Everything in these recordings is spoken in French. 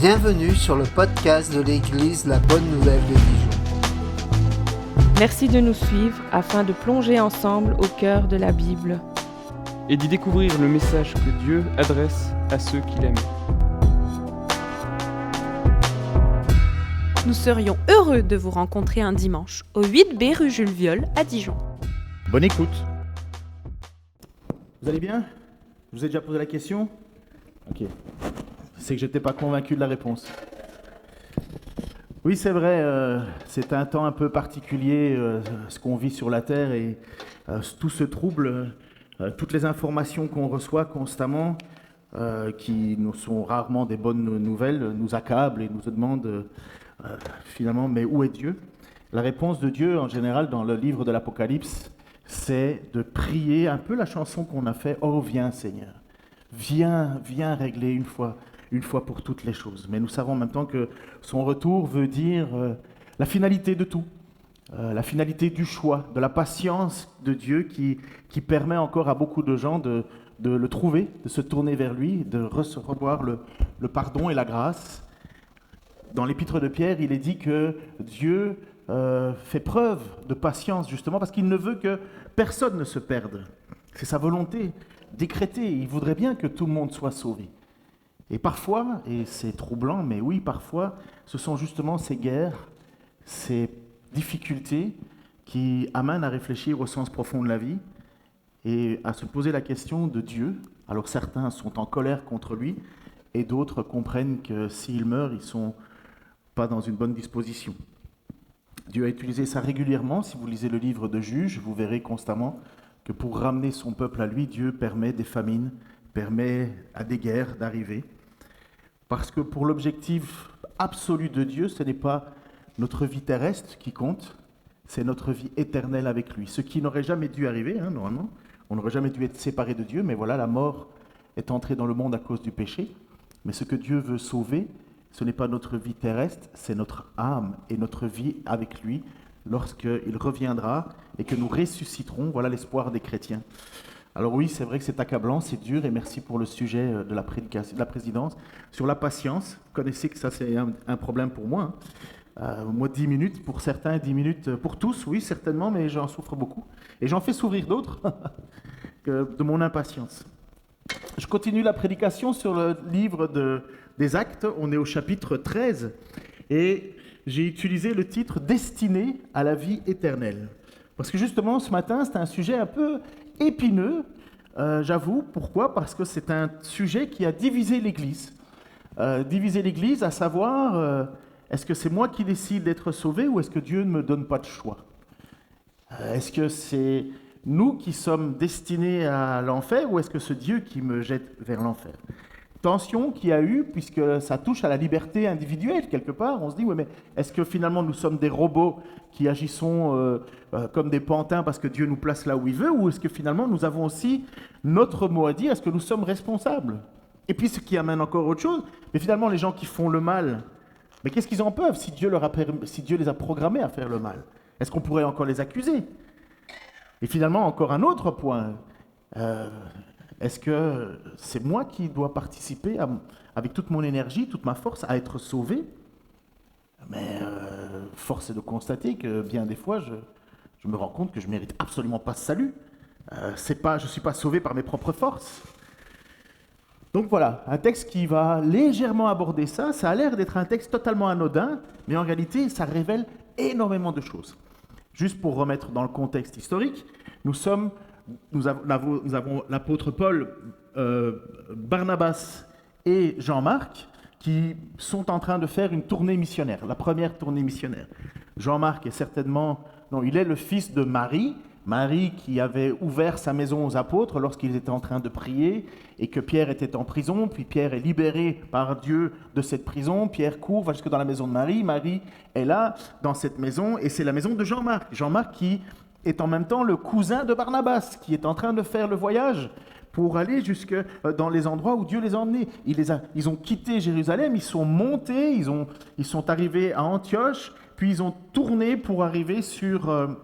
Bienvenue sur le podcast de l'Église La Bonne Nouvelle de Dijon. Merci de nous suivre afin de plonger ensemble au cœur de la Bible et d'y découvrir le message que Dieu adresse à ceux qu'il aime. Nous serions heureux de vous rencontrer un dimanche au 8B rue Jules Viol à Dijon. Bonne écoute. Vous allez bien? Je vous ai déjà posé la question? Ok. C'est que j'étais pas convaincu de la réponse. Oui, c'est vrai, c'est un temps un peu particulier, ce qu'on vit sur la Terre et tout ce trouble, toutes les informations qu'on reçoit constamment, qui nous sont rarement des bonnes nouvelles, nous accablent et nous demandent finalement, mais où est Dieu? La réponse de Dieu, en général, dans le livre de l'Apocalypse, c'est de prier un peu la chanson qu'on a fait, « Oh, viens Seigneur, viens régler une fois pour toutes les choses. » Mais nous savons en même temps que son retour veut dire la finalité de tout, la finalité du choix, de la patience de Dieu qui permet encore à beaucoup de gens de le trouver, de se tourner vers lui, de recevoir le pardon et la grâce. Dans l'épître de Pierre, il est dit que Dieu fait preuve de patience justement parce qu'il ne veut que personne ne se perde. C'est sa volonté décrétée. Il voudrait bien que tout le monde soit sauvé. Et parfois, et c'est troublant, mais oui, parfois, ce sont justement ces guerres, ces difficultés qui amènent à réfléchir au sens profond de la vie et à se poser la question de Dieu. Alors certains sont en colère contre lui et d'autres comprennent que s'ils meurent, ils ne sont pas dans une bonne disposition. Dieu a utilisé ça régulièrement. Si vous lisez le livre de Juges, vous verrez constamment que pour ramener son peuple à lui, Dieu permet des famines, permet à des guerres d'arriver. Parce que pour l'objectif absolu de Dieu, ce n'est pas notre vie terrestre qui compte, c'est notre vie éternelle avec lui. Ce qui n'aurait jamais dû arriver, normalement. On n'aurait jamais dû être séparé de Dieu, mais voilà, la mort est entrée dans le monde à cause du péché. Mais ce que Dieu veut sauver, ce n'est pas notre vie terrestre, c'est notre âme et notre vie avec lui lorsqu'il reviendra et que nous ressusciterons. Voilà l'espoir des chrétiens. Alors oui, c'est vrai que c'est accablant, c'est dur, et merci pour le sujet de la présidence. Sur la patience, vous connaissez que ça c'est un problème pour moi. Moi, 10 minutes pour certains, 10 minutes pour tous, oui, certainement, mais j'en souffre beaucoup. Et j'en fais sourire d'autres de mon impatience. Je continue la prédication sur le livre des Actes. On est au chapitre 13 et j'ai utilisé le titre « Destiné à la vie éternelle ». Parce que justement, ce matin, c'est un sujet un peu épineux, j'avoue. Pourquoi? Parce que c'est un sujet qui a divisé l'Église. Divisé l'Église, à savoir, est-ce que c'est moi qui décide d'être sauvé ou est-ce que Dieu ne me donne pas de choix? Est-ce que c'est nous qui sommes destinés à l'enfer ou est-ce que c'est Dieu qui me jette vers l'enfer? Tension qu'il y a eu, puisque ça touche à la liberté individuelle, quelque part. On se dit, oui, mais est-ce que finalement nous sommes des robots qui agissons comme des pantins parce que Dieu nous place là où il veut, ou est-ce que finalement nous avons aussi notre mot à dire? Est-ce que nous sommes responsables? Et puis ce qui amène encore autre chose, mais finalement les gens qui font le mal, mais qu'est-ce qu'ils en peuvent si Dieu les a programmés à faire le mal? Est-ce qu'on pourrait encore les accuser? Et finalement, encore un autre point, est-ce que c'est moi qui dois participer avec toute mon énergie, toute ma force, à être sauvé? Mais force est de constater que bien des fois, je me rends compte que je ne mérite absolument pas ce salut. Je ne suis pas sauvé par mes propres forces. Donc voilà, un texte qui va légèrement aborder ça. Ça a l'air d'être un texte totalement anodin, mais en réalité, ça révèle énormément de choses. Juste pour remettre dans le contexte historique, nous avons l'apôtre Paul, Barnabas et Jean-Marc qui sont en train de faire une tournée missionnaire, la première tournée missionnaire. Jean-Marc il est le fils de Marie qui avait ouvert sa maison aux apôtres lorsqu'ils étaient en train de prier et que Pierre était en prison, puis Pierre est libéré par Dieu de cette prison, Pierre court, va jusque dans la maison de Marie est là, dans cette maison, et c'est la maison de Jean-Marc. Jean-Marc qui est en même temps le cousin de Barnabas, qui est en train de faire le voyage pour aller jusque dans les endroits où Dieu les a emmenés. Ils ont quitté Jérusalem, ils sont montés, ils sont arrivés à Antioche, puis ils ont tourné pour arriver sur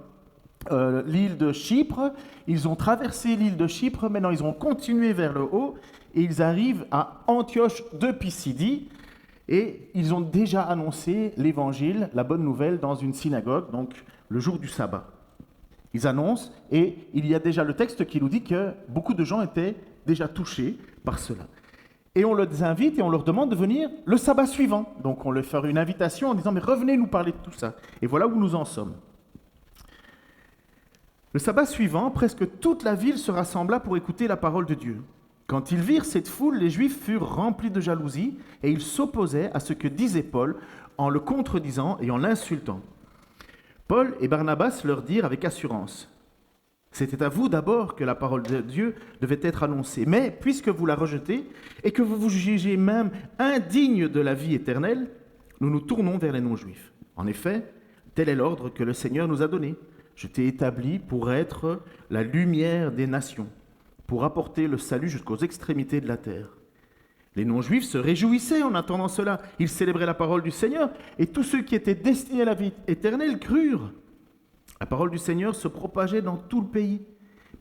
l'île de Chypre. Ils ont traversé l'île de Chypre, maintenant ils ont continué vers le haut, et ils arrivent à Antioche de Pisidie. Et ils ont déjà annoncé l'évangile, la bonne nouvelle, dans une synagogue, donc le jour du sabbat. Ils annoncent, et il y a déjà le texte qui nous dit que beaucoup de gens étaient déjà touchés par cela. Et on les invite et on leur demande de venir le sabbat suivant. Donc on leur fait une invitation en disant « mais revenez nous parler de tout ça ». Et voilà où nous en sommes. Le sabbat suivant, presque toute la ville se rassembla pour écouter la parole de Dieu. Quand ils virent cette foule, les Juifs furent remplis de jalousie et ils s'opposaient à ce que disait Paul en le contredisant et en l'insultant. Paul et Barnabas leur dirent avec assurance « C'était à vous d'abord que la parole de Dieu devait être annoncée, mais puisque vous la rejetez et que vous vous jugez même indigne de la vie éternelle, nous nous tournons vers les non-juifs. En effet, tel est l'ordre que le Seigneur nous a donné. Je t'ai établi pour être la lumière des nations, pour apporter le salut jusqu'aux extrémités de la terre. » Les non-juifs se réjouissaient en attendant cela. Ils célébraient la parole du Seigneur et tous ceux qui étaient destinés à la vie éternelle crurent. La parole du Seigneur se propageait dans tout le pays.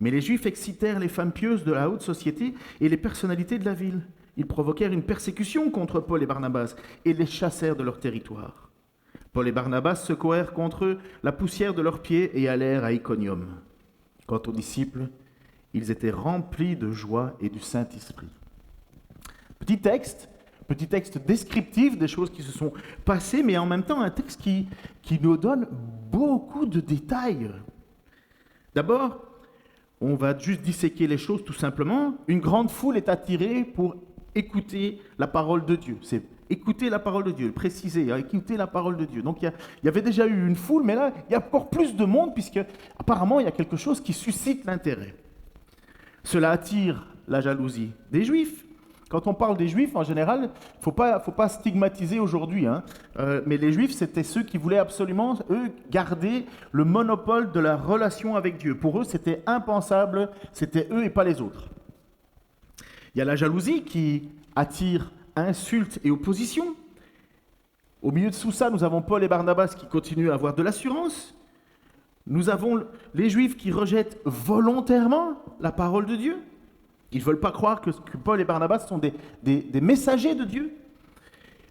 Mais les Juifs excitèrent les femmes pieuses de la haute société et les personnalités de la ville. Ils provoquèrent une persécution contre Paul et Barnabas et les chassèrent de leur territoire. Paul et Barnabas secouèrent contre eux la poussière de leurs pieds et allèrent à Iconium. Quant aux disciples, ils étaient remplis de joie et du Saint-Esprit. Petit texte descriptif des choses qui se sont passées, mais en même temps un texte qui nous donne beaucoup de détails. D'abord, on va juste disséquer les choses tout simplement. Une grande foule est attirée pour écouter la parole de Dieu. C'est écouter la parole de Dieu, préciser, écouter la parole de Dieu. Donc il y avait déjà eu une foule, mais là, il y a encore plus de monde, puisque apparemment, il y a quelque chose qui suscite l'intérêt. Cela attire la jalousie des Juifs. Quand on parle des Juifs, en général, il ne faut pas stigmatiser aujourd'hui, mais les Juifs, c'était ceux qui voulaient absolument, eux, garder le monopole de la relation avec Dieu. Pour eux, c'était impensable, c'était eux et pas les autres. Il y a la jalousie qui attire insultes et opposition. Au milieu de tout ça, nous avons Paul et Barnabas qui continuent à avoir de l'assurance. Nous avons les Juifs qui rejettent volontairement la parole de Dieu. Ils ne veulent pas croire que Paul et Barnabas sont des messagers de Dieu.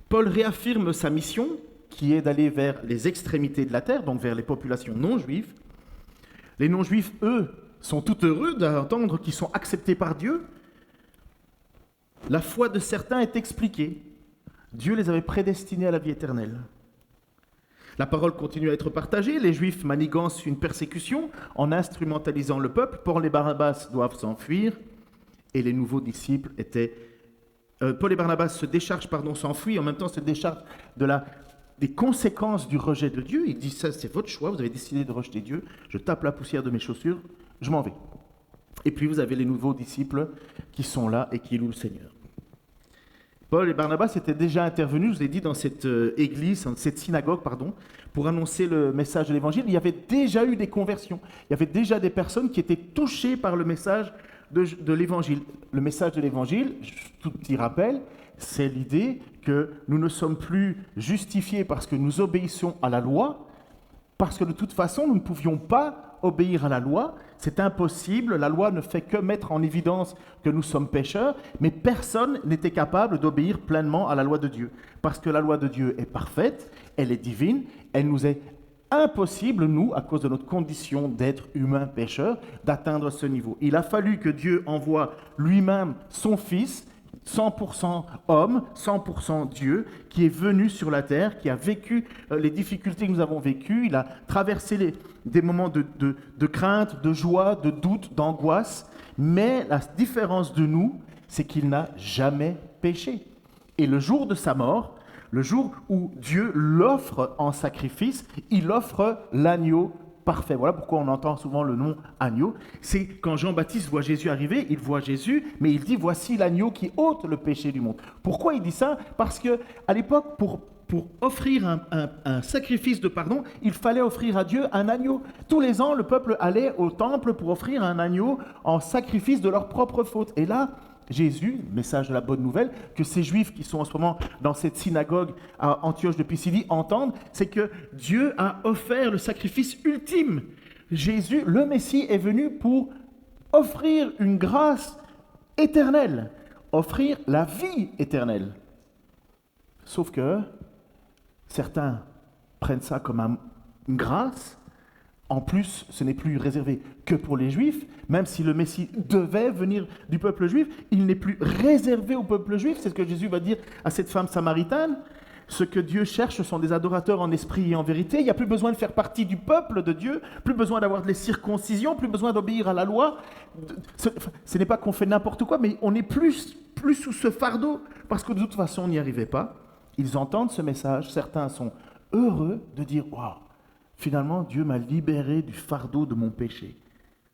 Paul réaffirme sa mission, qui est d'aller vers les extrémités de la terre, donc vers les populations non-juives. Les non-juifs, eux, sont tout heureux d'entendre qu'ils sont acceptés par Dieu. La foi de certains est expliquée. Dieu les avait prédestinés à la vie éternelle. La parole continue à être partagée. Les Juifs manigancent une persécution en instrumentalisant le peuple. Paul et Barnabas doivent s'enfuir. Et les nouveaux disciples étaient... Paul et Barnabas s'enfuient, en même temps se déchargent des conséquences du rejet de Dieu. Ils disent, ça c'est votre choix, vous avez décidé de rejeter Dieu, je tape la poussière de mes chaussures, je m'en vais. Et puis vous avez les nouveaux disciples qui sont là et qui louent le Seigneur. Paul et Barnabas étaient déjà intervenus, je vous ai dit, dans cette église, dans cette synagogue, pour annoncer le message de l'évangile. Il y avait déjà eu des conversions, il y avait déjà des personnes qui étaient touchées par le message de l'évangile. Le message de l'évangile, tout petit rappel, c'est l'idée que nous ne sommes plus justifiés parce que nous obéissons à la loi, parce que de toute façon, nous ne pouvions pas obéir à la loi. C'est impossible, la loi ne fait que mettre en évidence que nous sommes pécheurs, mais personne n'était capable d'obéir pleinement à la loi de Dieu. Parce que la loi de Dieu est parfaite, elle est divine, elle nous est impossible, nous, à cause de notre condition d'être humains pécheurs, d'atteindre ce niveau. Il a fallu que Dieu envoie lui-même son Fils, 100% homme, 100% Dieu, qui est venu sur la terre, qui a vécu les difficultés que nous avons vécues. Il a traversé des moments de crainte, de joie, de doute, d'angoisse. Mais la différence de nous, c'est qu'il n'a jamais péché. Et le jour de sa mort, le jour où Dieu l'offre en sacrifice, il offre l'agneau parfait. Voilà pourquoi on entend souvent le nom agneau. C'est quand Jean-Baptiste voit Jésus arriver, il voit Jésus, mais il dit « Voici l'agneau qui ôte le péché du monde ». Pourquoi il dit ça ? Parce qu'à l'époque, pour offrir un sacrifice de pardon, il fallait offrir à Dieu un agneau. Tous les ans, le peuple allait au temple pour offrir un agneau en sacrifice de leur propre faute. Et là, Jésus, message de la bonne nouvelle, que ces Juifs qui sont en ce moment dans cette synagogue à Antioche de Pisidie entendent, c'est que Dieu a offert le sacrifice ultime. Jésus, le Messie, est venu pour offrir une grâce éternelle, offrir la vie éternelle. Sauf que certains prennent ça comme une grâce. En plus, ce n'est plus réservé que pour les Juifs, même si le Messie devait venir du peuple juif, il n'est plus réservé au peuple juif. C'est ce que Jésus va dire à cette femme samaritaine. Ce que Dieu cherche, ce sont des adorateurs en esprit et en vérité. Il n'y a plus besoin de faire partie du peuple de Dieu, plus besoin d'avoir des circoncisions, plus besoin d'obéir à la loi. Ce n'est pas qu'on fait n'importe quoi, mais on n'est plus sous ce fardeau, parce que de toute façon, on n'y arrivait pas. Ils entendent ce message, certains sont heureux de dire « Waouh, finalement, Dieu m'a libéré du fardeau de mon péché ».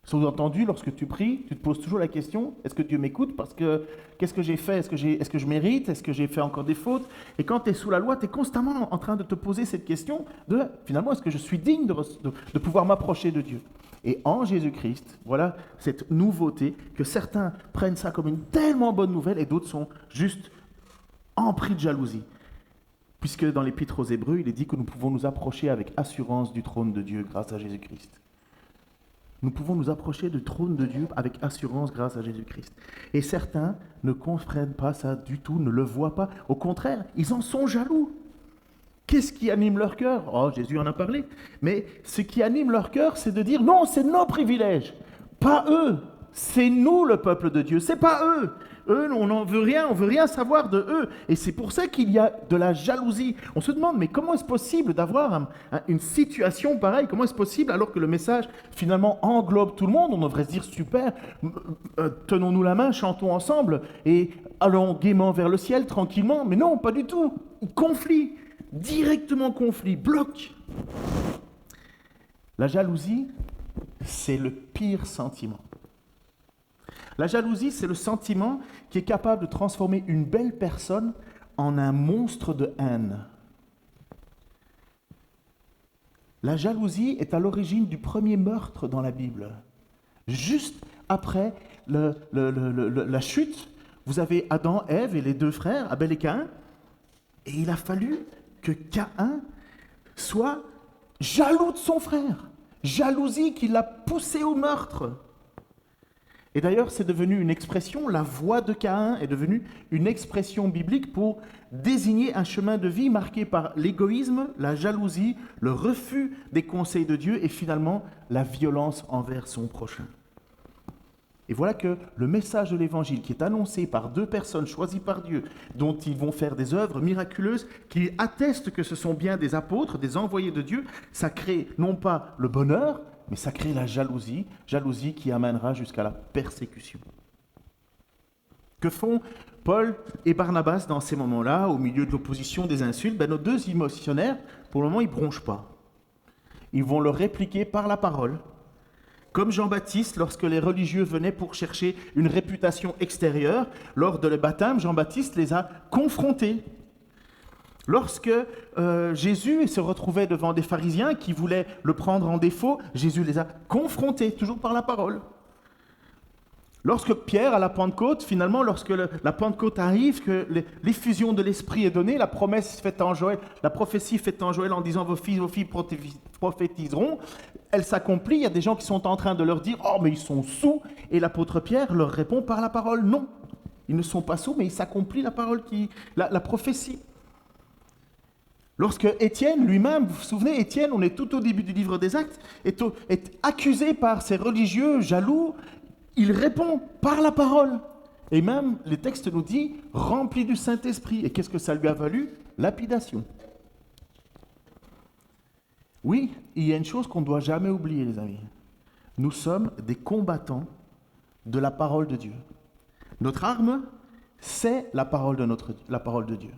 Sous-entendu, lorsque tu pries, tu te poses toujours la question, est-ce que Dieu m'écoute? Parce que qu'est-ce que j'ai fait? Est-ce que je mérite? Est-ce que j'ai fait encore des fautes? Et quand tu es sous la loi, tu es constamment en train de te poser cette question de, finalement, est-ce que je suis digne de pouvoir m'approcher de Dieu? Et en Jésus-Christ, voilà cette nouveauté, que certains prennent ça comme une tellement bonne nouvelle et d'autres sont juste empris de jalousie. Puisque dans l'Épître aux Hébreux, il est dit que nous pouvons nous approcher avec assurance du trône de Dieu grâce à Jésus-Christ. Nous pouvons nous approcher du trône de Dieu avec assurance grâce à Jésus-Christ. Et certains ne comprennent pas ça du tout, ne le voient pas. Au contraire, ils en sont jaloux. Qu'est-ce qui anime leur cœur? Oh, Jésus en a parlé. Mais ce qui anime leur cœur, c'est de dire non, c'est nos privilèges, pas eux. C'est nous le peuple de Dieu, c'est pas eux. Eux, on n'en veut rien, on veut rien savoir de eux. Et c'est pour ça qu'il y a de la jalousie. On se demande, mais comment est-ce possible d'avoir une situation pareille? Comment est-ce possible alors que le message finalement englobe tout le monde? On devrait se dire, super, tenons-nous la main, chantons ensemble et allons gaiement vers le ciel, tranquillement. Mais non, pas du tout. Conflit, directement conflit, bloc. La jalousie, c'est le pire sentiment. La jalousie, c'est le sentiment qui est capable de transformer une belle personne en un monstre de haine. La jalousie est à l'origine du premier meurtre dans la Bible. Juste après la chute, vous avez Adam, Ève et les deux frères, Abel et Caïn, et il a fallu que Caïn soit jaloux de son frère. Jalousie qui l'a poussé au meurtre. Et d'ailleurs, c'est devenu une expression, la voix de Caïn est devenue une expression biblique pour désigner un chemin de vie marqué par l'égoïsme, la jalousie, le refus des conseils de Dieu et finalement la violence envers son prochain. Et voilà que le message de l'Évangile qui est annoncé par deux personnes choisies par Dieu, dont ils vont faire des œuvres miraculeuses, qui attestent que ce sont bien des apôtres, des envoyés de Dieu, ça crée non pas le bonheur, mais ça crée la jalousie, jalousie qui amènera jusqu'à la persécution. Que font Paul et Barnabas dans ces moments-là, au milieu de l'opposition, des insultes? Nos deux émotionnaires, pour le moment, ils ne bronchent pas. Ils vont le répliquer par la parole. Comme Jean-Baptiste, lorsque les religieux venaient pour chercher une réputation extérieure, lors de le baptême, Jean-Baptiste les a confrontés. Lorsque Jésus se retrouvait devant des pharisiens qui voulaient le prendre en défaut, Jésus les a confrontés, toujours par la parole. Lorsque Pierre, à la Pentecôte, finalement, lorsque la Pentecôte arrive, que l'effusion de l'Esprit est donnée, la promesse faite en Joël, la prophétie faite en Joël en disant vos filles prophétiseront, elle s'accomplit. Il y a des gens qui sont en train de leur dire « Oh, mais ils sont saouls !» Et l'apôtre Pierre leur répond par la parole « Non, ils ne sont pas saouls, mais il s'accomplit la parole, la prophétie. » Lorsque Étienne lui-même, vous vous souvenez, Étienne, on est tout au début du livre des Actes, est accusé par ces religieux jaloux, il répond par la parole. Et même, le texte nous dit, rempli du Saint-Esprit. Et qu'est-ce que ça lui a valu? Lapidation. Oui, il y a une chose qu'on ne doit jamais oublier, les amis. Nous sommes des combattants de la parole de Dieu. Notre arme, c'est la parole de Dieu.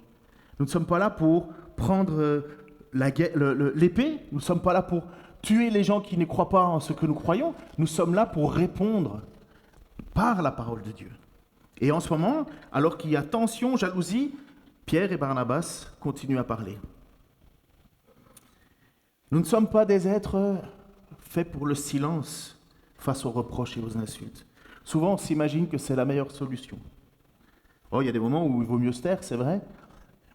Nous ne sommes pas là pour prendre l'épée, nous ne sommes pas là pour tuer les gens qui ne croient pas en ce que nous croyons, nous sommes là pour répondre par la parole de Dieu. Et en ce moment, alors qu'il y a tension, jalousie, Pierre et Barnabas continuent à parler. Nous ne sommes pas des êtres faits pour le silence face aux reproches et aux insultes. Souvent, on s'imagine que c'est la meilleure solution. Oh, il y a des moments où il vaut mieux se taire, c'est vrai,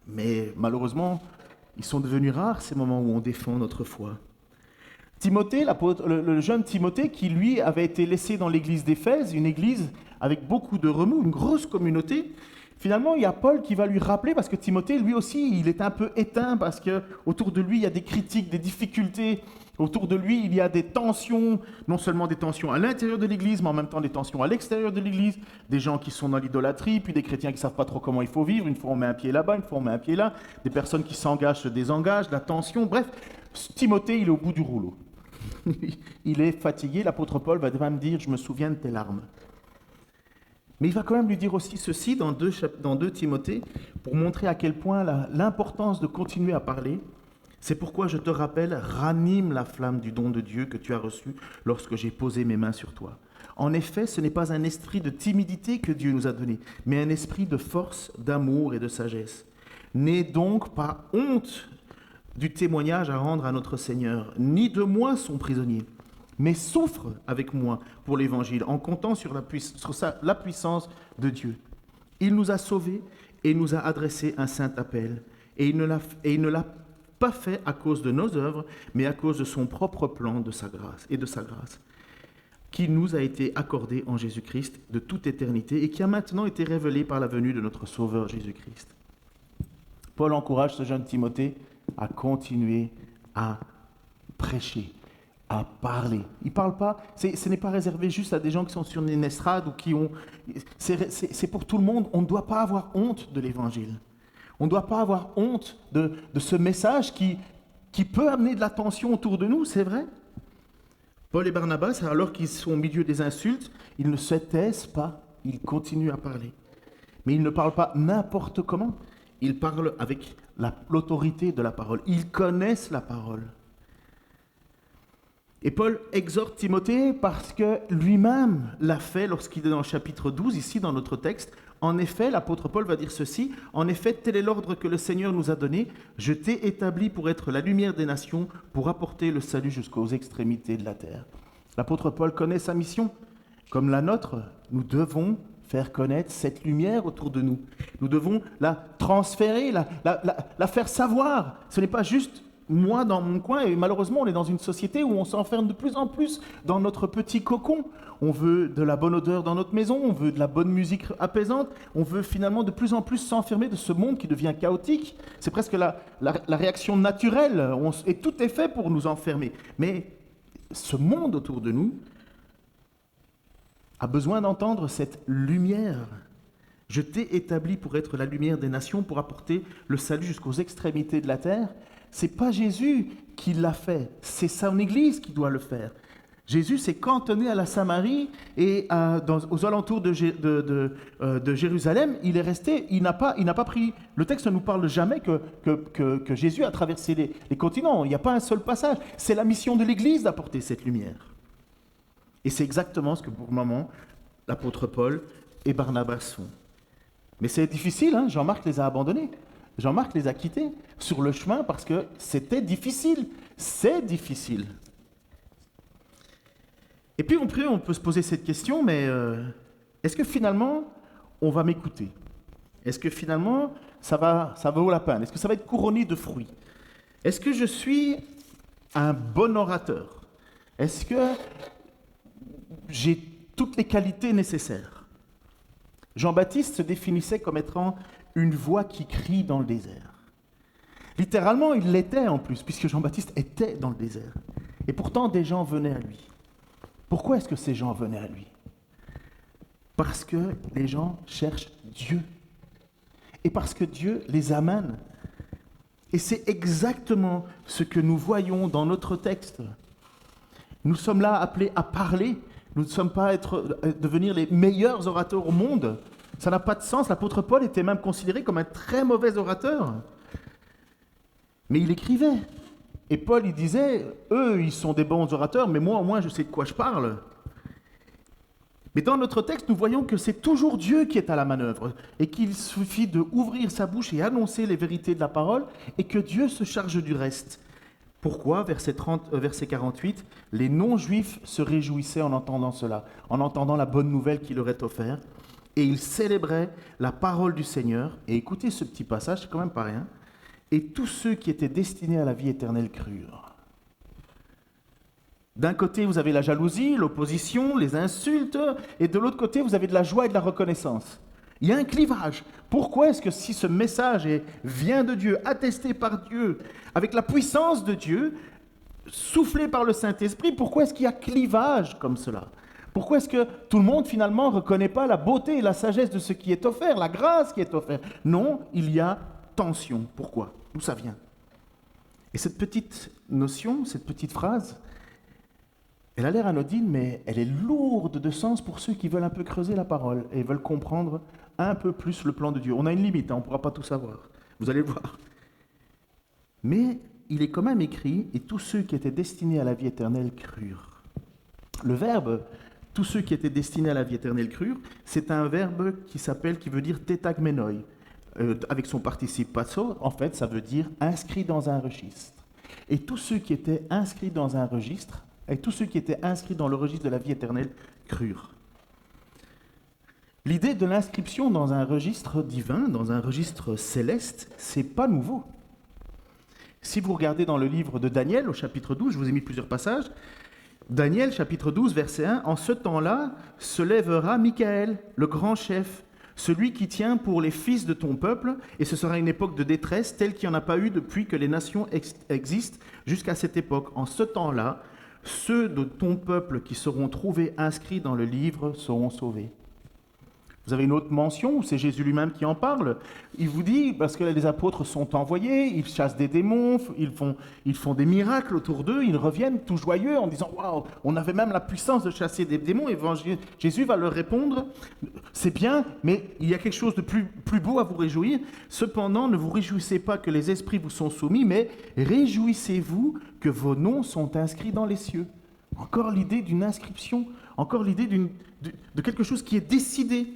mais malheureusement, ils sont devenus rares, ces moments où on défend notre foi. Timothée, le jeune Timothée, qui lui avait été laissé dans l'église d'Éphèse, une église avec beaucoup de remous, une grosse communauté, finalement, il y a Paul qui va lui rappeler, parce que Timothée, lui aussi, il est un peu éteint, parce que autour de lui, il y a des critiques, des difficultés. Autour de lui, il y a des tensions, non seulement des tensions à l'intérieur de l'Église, mais en même temps des tensions à l'extérieur de l'Église, des gens qui sont dans l'idolâtrie, puis des chrétiens qui ne savent pas trop comment il faut vivre, une fois on met un pied là-bas, une fois on met un pied là, des personnes qui s'engagent, se désengagent, la tension, bref, Timothée, il est au bout du rouleau. Il est fatigué, l'apôtre Paul va même dire « je me souviens de tes larmes ». Mais il va quand même lui dire aussi ceci dans 2 Timothée, pour montrer à quel point l'importance de continuer à parler. C'est pourquoi je te rappelle, ranime la flamme du don de Dieu que tu as reçu lorsque j'ai posé mes mains sur toi. En effet, ce n'est pas un esprit de timidité que Dieu nous a donné, mais un esprit de force, d'amour et de sagesse. N'aie donc pas honte du témoignage à rendre à notre Seigneur, ni de moi son prisonnier, mais souffre avec moi pour l'Évangile, en comptant sur la puissance de Dieu. Il nous a sauvés et nous a adressé un saint appel, et il ne l'a pas fait à cause de nos œuvres, mais à cause de son propre plan de sa grâce, qui nous a été accordé en Jésus-Christ de toute éternité et qui a maintenant été révélé par la venue de notre Sauveur Jésus-Christ. Paul encourage ce jeune Timothée à continuer à prêcher, à parler. Il ne parle pas, ce n'est pas réservé juste à des gens qui sont sur une estrade ou qui ont... C'est pour tout le monde. On ne doit pas avoir honte de l'Évangile. On ne doit pas avoir honte de ce message qui peut amener de l'attention autour de nous, c'est vrai. Paul et Barnabas, alors qu'ils sont au milieu des insultes, ils ne se taisent pas, ils continuent à parler. Mais ils ne parlent pas n'importe comment, ils parlent avec l'autorité de la parole. Ils connaissent la parole. Et Paul exhorte Timothée parce que lui-même l'a fait lorsqu'il est dans le chapitre 12, ici dans notre texte. En effet, l'apôtre Paul va dire ceci, « En effet, tel est l'ordre que le Seigneur nous a donné. Je t'ai établi pour être la lumière des nations, pour apporter le salut jusqu'aux extrémités de la terre. » L'apôtre Paul connaît sa mission. Comme la nôtre, nous devons faire connaître cette lumière autour de nous. Nous devons la transférer, la faire savoir. Ce n'est pas juste moi dans mon coin, et malheureusement on est dans une société où on s'enferme de plus en plus dans notre petit cocon. On veut de la bonne odeur dans notre maison, on veut de la bonne musique apaisante, on veut finalement de plus en plus s'enfermer de ce monde qui devient chaotique. C'est presque la réaction naturelle, et tout est fait pour nous enfermer. Mais ce monde autour de nous a besoin d'entendre cette lumière. Je t'ai établi pour être la lumière des nations, pour apporter le salut jusqu'aux extrémités de la terre. C'est pas Jésus qui l'a fait, c'est son Église qui doit le faire. Jésus s'est cantonné à la Samarie et aux alentours de Jérusalem, il est resté, il n'a pas pris... Le texte ne nous parle jamais que Jésus a traversé les continents, il n'y a pas un seul passage. C'est la mission de l'Église d'apporter cette lumière. Et c'est exactement ce que pour le moment, l'apôtre Paul et Barnabas font. Mais c'est difficile, hein? Jean-Marc les a abandonnés. Jean-Marc les a quittés sur le chemin parce que c'était difficile. C'est difficile. Et puis on peut se poser cette question, mais est-ce que finalement, on va m'écouter? Est-ce que finalement, ça vaut la peine? Est-ce que ça va être couronné de fruits? Est-ce que je suis un bon orateur? Est-ce que j'ai toutes les qualités nécessaires? Jean-Baptiste se définissait comme étant une voix qui crie dans le désert. Littéralement, il l'était en plus, puisque Jean-Baptiste était dans le désert. Et pourtant, des gens venaient à lui. Pourquoi est-ce que ces gens venaient à lui? Parce que les gens cherchent Dieu. Et parce que Dieu les amène. Et c'est exactement ce que nous voyons dans notre texte. Nous sommes là appelés à parler. Nous ne sommes pas devenir les meilleurs orateurs au monde. Ça n'a pas de sens. L'apôtre Paul était même considéré comme un très mauvais orateur. Mais il écrivait. Et Paul, il disait, eux, ils sont des bons orateurs, mais moi, au moins, je sais de quoi je parle. Mais dans notre texte, nous voyons que c'est toujours Dieu qui est à la manœuvre et qu'il suffit d'ouvrir sa bouche et annoncer les vérités de la parole et que Dieu se charge du reste. Pourquoi, verset 48, les non-juifs se réjouissaient en entendant cela, en entendant la bonne nouvelle qu'il leur est offerte, et ils célébraient la parole du Seigneur. Et écoutez ce petit passage, c'est quand même pas rien. Et tous ceux qui étaient destinés à la vie éternelle crurent. D'un côté, vous avez la jalousie, l'opposition, les insultes, et de l'autre côté, vous avez de la joie et de la reconnaissance. Il y a un clivage. Pourquoi est-ce que si ce message vient de Dieu, attesté par Dieu, avec la puissance de Dieu, soufflé par le Saint-Esprit, pourquoi est-ce qu'il y a clivage comme cela? Pourquoi est-ce que tout le monde finalement ne reconnaît pas la beauté et la sagesse de ce qui est offert, la grâce qui est offerte? Non, il y a tension. Pourquoi? D'où ça vient? Et cette petite notion, cette petite phrase, elle a l'air anodine, mais elle est lourde de sens pour ceux qui veulent un peu creuser la parole et veulent comprendre un peu plus le plan de Dieu. On a une limite, on ne pourra pas tout savoir. Vous allez le voir. Mais il est quand même écrit, et tous ceux qui étaient destinés à la vie éternelle crurent. Le verbe, tous ceux qui étaient destinés à la vie éternelle crurent, c'est un verbe qui veut dire tétagmenoi. Avec son participe passo, en fait, ça veut dire inscrit dans un registre. Et tous ceux qui étaient inscrits dans un registre, et tous ceux qui étaient inscrits dans le registre de la vie éternelle crurent. L'idée de l'inscription dans un registre divin, dans un registre céleste, c'est pas nouveau. Si vous regardez dans le livre de Daniel, au chapitre 12, je vous ai mis plusieurs passages, Daniel, chapitre 12, verset 1, « En ce temps-là se lèvera Michaël, le grand chef, celui qui tient pour les fils de ton peuple, et ce sera une époque de détresse telle qu'il n'y en a pas eu depuis que les nations existent jusqu'à cette époque. En ce temps-là, ceux de ton peuple qui seront trouvés inscrits dans le livre seront sauvés. » Vous avez une autre mention où c'est Jésus lui-même qui en parle. Il vous dit, parce que les apôtres sont envoyés, ils chassent des démons, ils font des miracles autour d'eux, ils reviennent tout joyeux en disant « Waouh, on avait même la puissance de chasser des démons. » Et Jésus va leur répondre « C'est bien, mais il y a quelque chose de plus beau à vous réjouir. Cependant, ne vous réjouissez pas que les esprits vous sont soumis, mais réjouissez-vous que vos noms sont inscrits dans les cieux. » Encore l'idée d'une inscription, encore l'idée de quelque chose qui est décidé.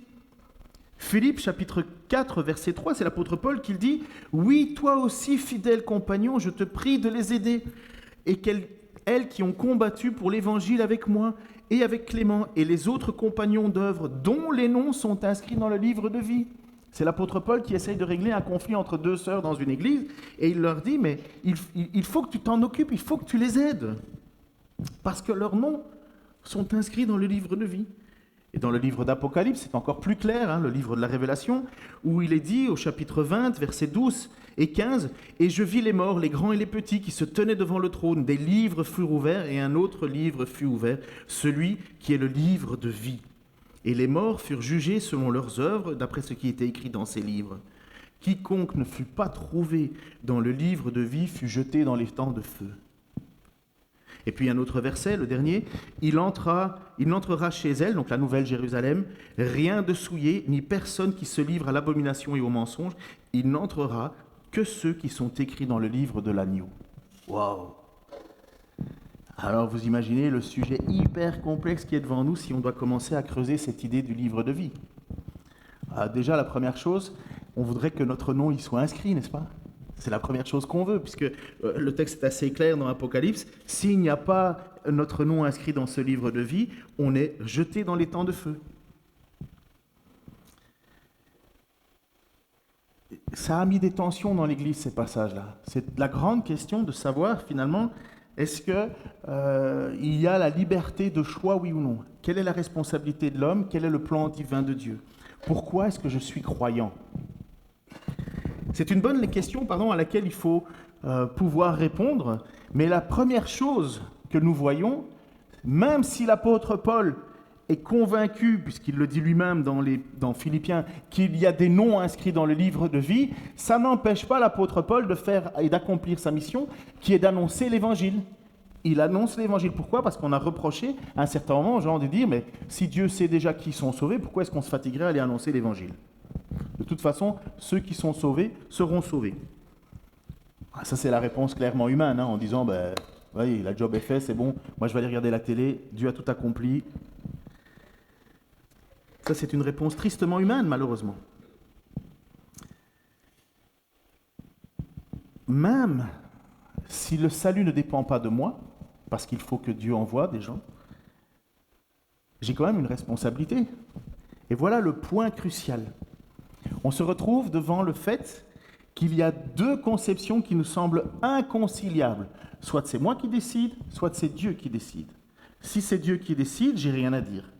Philippe, chapitre 4, verset 3, c'est l'apôtre Paul qui le dit « Oui, toi aussi, fidèle compagnon, je te prie de les aider, et elles qui ont combattu pour l'évangile avec moi, et avec Clément, et les autres compagnons d'œuvre, dont les noms sont inscrits dans le livre de vie. » C'est l'apôtre Paul qui essaye de régler un conflit entre deux sœurs dans une église, et il leur dit « Mais il faut que tu t'en occupes, il faut que tu les aides, parce que leurs noms sont inscrits dans le livre de vie. » Et dans le livre d'Apocalypse, c'est encore plus clair, le livre de la Révélation, où il est dit au chapitre 20, versets 12 et 15, « Et je vis les morts, les grands et les petits, qui se tenaient devant le trône. Des livres furent ouverts, et un autre livre fut ouvert, celui qui est le livre de vie. Et les morts furent jugés selon leurs œuvres, d'après ce qui était écrit dans ces livres. Quiconque ne fut pas trouvé dans le livre de vie fut jeté dans les temps de feu. » Et puis un autre verset, le dernier, il n'entrera chez elle, donc la nouvelle Jérusalem, rien de souillé, ni personne qui se livre à l'abomination et au mensonge, il n'entrera que ceux qui sont écrits dans le livre de l'agneau. Waouh! Alors vous imaginez le sujet hyper complexe qui est devant nous si on doit commencer à creuser cette idée du livre de vie. Déjà la première chose, on voudrait que notre nom y soit inscrit, n'est-ce pas? C'est la première chose qu'on veut, puisque le texte est assez clair dans l'Apocalypse. S'il n'y a pas notre nom inscrit dans ce livre de vie, on est jeté dans les temps de feu. Ça a mis des tensions dans l'Église, ces passages-là. C'est la grande question de savoir, finalement, est-ce qu'il y a la liberté de choix, oui ou non? Quelle est la responsabilité de l'homme? Quel est le plan divin de Dieu? Pourquoi est-ce que je suis croyant? C'est une bonne question à laquelle il faut pouvoir répondre, mais la première chose que nous voyons, même si l'apôtre Paul est convaincu, puisqu'il le dit lui-même dans Philippiens, qu'il y a des noms inscrits dans le livre de vie, ça n'empêche pas l'apôtre Paul de faire et d'accomplir sa mission, qui est d'annoncer l'évangile. Il annonce l'évangile. Pourquoi? Parce qu'on a reproché à un certain moment aux gens de dire, mais si Dieu sait déjà qui sont sauvés, pourquoi est-ce qu'on se fatiguerait à aller annoncer l'évangile? De toute façon, ceux qui sont sauvés seront sauvés. Ça, c'est la réponse clairement humaine, en disant, oui, la job est fait, c'est bon, moi je vais aller regarder la télé, Dieu a tout accompli. Ça, c'est une réponse tristement humaine, malheureusement. Même si le salut ne dépend pas de moi, parce qu'il faut que Dieu envoie des gens, j'ai quand même une responsabilité. Et voilà le point crucial. On se retrouve devant le fait qu'il y a deux conceptions qui nous semblent inconciliables. Soit c'est moi qui décide, soit c'est Dieu qui décide. Si c'est Dieu qui décide, j'ai rien à dire.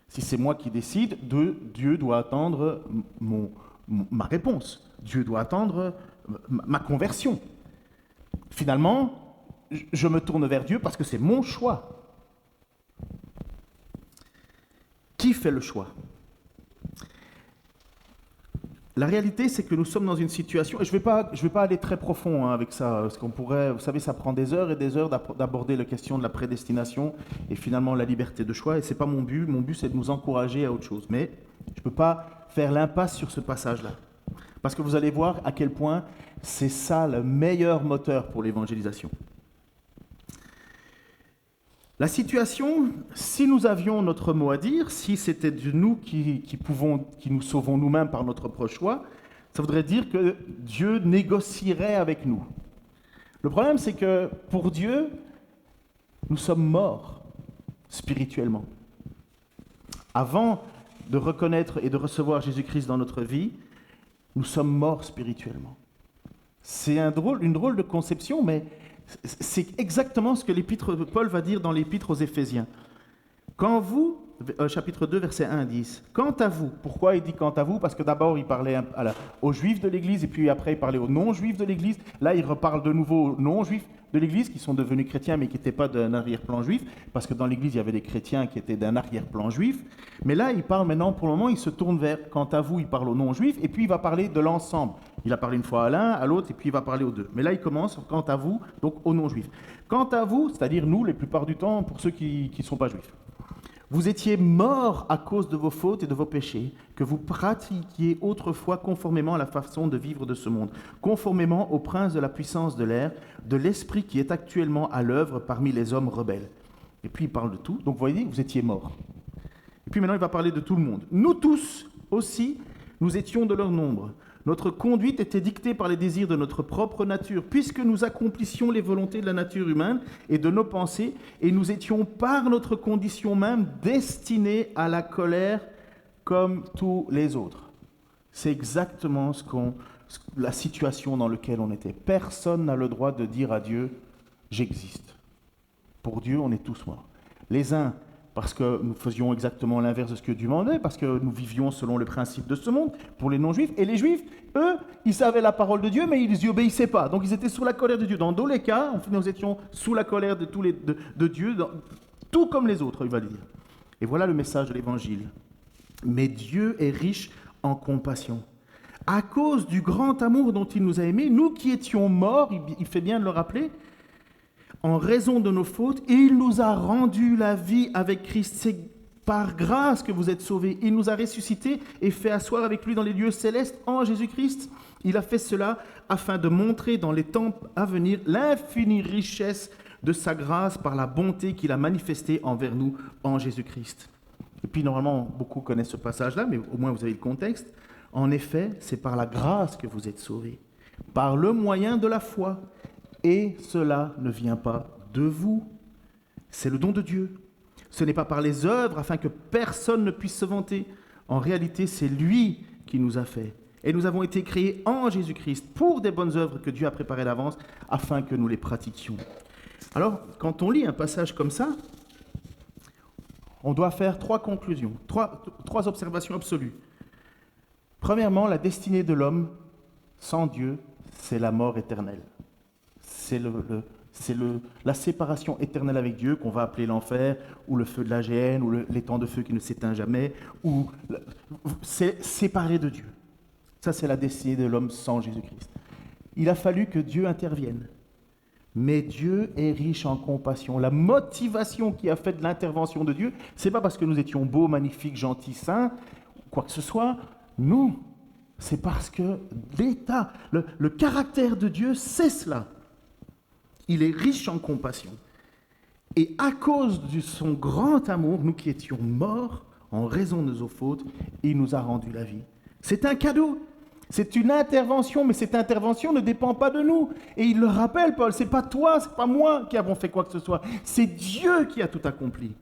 Si c'est moi qui décide, Dieu doit attendre ma réponse. Dieu doit attendre ma conversion. Finalement, je me tourne vers Dieu parce que c'est mon choix. Qui fait le choix ? La réalité, c'est que nous sommes dans une situation, et je vais pas aller très profond avec ça, parce qu'on pourrait, vous savez, ça prend des heures et des heures d'aborder la question de la prédestination et finalement la liberté de choix, et c'est pas mon but. Mon but, c'est de nous encourager à autre chose. Mais je peux pas faire l'impasse sur ce passage-là, parce que vous allez voir à quel point c'est ça le meilleur moteur pour l'évangélisation. La situation, si nous avions notre mot à dire, si c'était de nous qui nous sauvons nous-mêmes par notre propre choix, ça voudrait dire que Dieu négocierait avec nous. Le problème, c'est que pour Dieu, nous sommes morts spirituellement. Avant de reconnaître et de recevoir Jésus-Christ dans notre vie, nous sommes morts spirituellement. C'est une drôle de conception, mais c'est exactement ce que l'épître de Paul va dire dans l'épître aux Éphésiens. Quand vous, chapitre 2, verset 1 à 10, quant à vous, pourquoi il dit quant à vous ? Parce que d'abord il parlait aux juifs de l'Église et puis après il parlait aux non-juifs de l'Église. Là il reparle de nouveau aux non-juifs de l'Église qui sont devenus chrétiens mais qui n'étaient pas d'un arrière-plan juif, parce que dans l'Église il y avait des chrétiens qui étaient d'un arrière-plan juif. Mais là il parle maintenant, pour le moment il se tourne vers quant à vous, il parle aux non-juifs et puis il va parler de l'ensemble. Il a parlé une fois à l'un, à l'autre et puis il va parler aux deux. Mais là il commence quant à vous, donc aux non-juifs. Quant à vous, c'est-à-dire nous la plupart du temps pour ceux qui ne sont pas juifs. Vous étiez morts à cause de vos fautes et de vos péchés, que vous pratiquiez autrefois conformément à la façon de vivre de ce monde, conformément au prince de la puissance de l'air, de l'esprit qui est actuellement à l'œuvre parmi les hommes rebelles. Et puis il parle de tout. Donc vous voyez, vous étiez morts. Et puis maintenant il va parler de tout le monde. Nous tous aussi, nous étions de leur nombre. Notre conduite était dictée par les désirs de notre propre nature, puisque nous accomplissions les volontés de la nature humaine et de nos pensées, et nous étions par notre condition même destinés à la colère comme tous les autres. C'est exactement la situation dans laquelle on était. Personne n'a le droit de dire à Dieu « j'existe ». Pour Dieu, on est tous morts. Les uns parce que nous faisions exactement l'inverse de ce que Dieu demandait, parce que nous vivions selon le principe de ce monde, pour les non-juifs. Et les juifs, eux, ils savaient la parole de Dieu, mais ils n'y obéissaient pas. Donc ils étaient sous la colère de Dieu. Dans tous les cas, nous étions sous la colère de Dieu, tout comme les autres, il va le dire. Et voilà le message de l'Évangile. Mais Dieu est riche en compassion. À cause du grand amour dont il nous a aimés, nous qui étions morts, il fait bien de le rappeler, en raison de nos fautes, il nous a rendu la vie avec Christ. C'est par grâce que vous êtes sauvés. Il nous a ressuscités et fait asseoir avec lui dans les lieux célestes en Jésus-Christ. Il a fait cela afin de montrer dans les temps à venir l'infinie richesse de sa grâce par la bonté qu'il a manifestée envers nous en Jésus-Christ. Et puis normalement, beaucoup connaissent ce passage-là, mais au moins vous avez le contexte. En effet, c'est par la grâce que vous êtes sauvés, par le moyen de la foi. Et cela ne vient pas de vous, c'est le don de Dieu. Ce n'est pas par les œuvres afin que personne ne puisse se vanter. En réalité, c'est lui qui nous a fait. Et nous avons été créés en Jésus-Christ pour des bonnes œuvres que Dieu a préparées d'avance afin que nous les pratiquions. Alors, quand on lit un passage comme ça, on doit faire trois conclusions, trois observations absolues. Premièrement, la destinée de l'homme sans Dieu, c'est la mort éternelle. C'est la séparation éternelle avec Dieu qu'on va appeler l'enfer, ou le feu de la géhenne, ou les temps de feu qui ne s'éteint jamais, ou c'est séparé de Dieu. Ça, c'est la destinée de l'homme sans Jésus-Christ. Il a fallu que Dieu intervienne. Mais Dieu est riche en compassion. La motivation qui a fait de l'intervention de Dieu, c'est pas parce que nous étions beaux, magnifiques, gentils, saints, quoi que ce soit. Non, c'est parce que l'état, le caractère de Dieu, c'est cela. Il est riche en compassion. Et à cause de son grand amour, nous qui étions morts en raison de nos fautes, il nous a rendu la vie. C'est un cadeau. C'est une intervention, mais cette intervention ne dépend pas de nous. Et il le rappelle, Paul, c'est pas toi, c'est pas moi qui avons fait quoi que ce soit. C'est Dieu qui a tout accompli.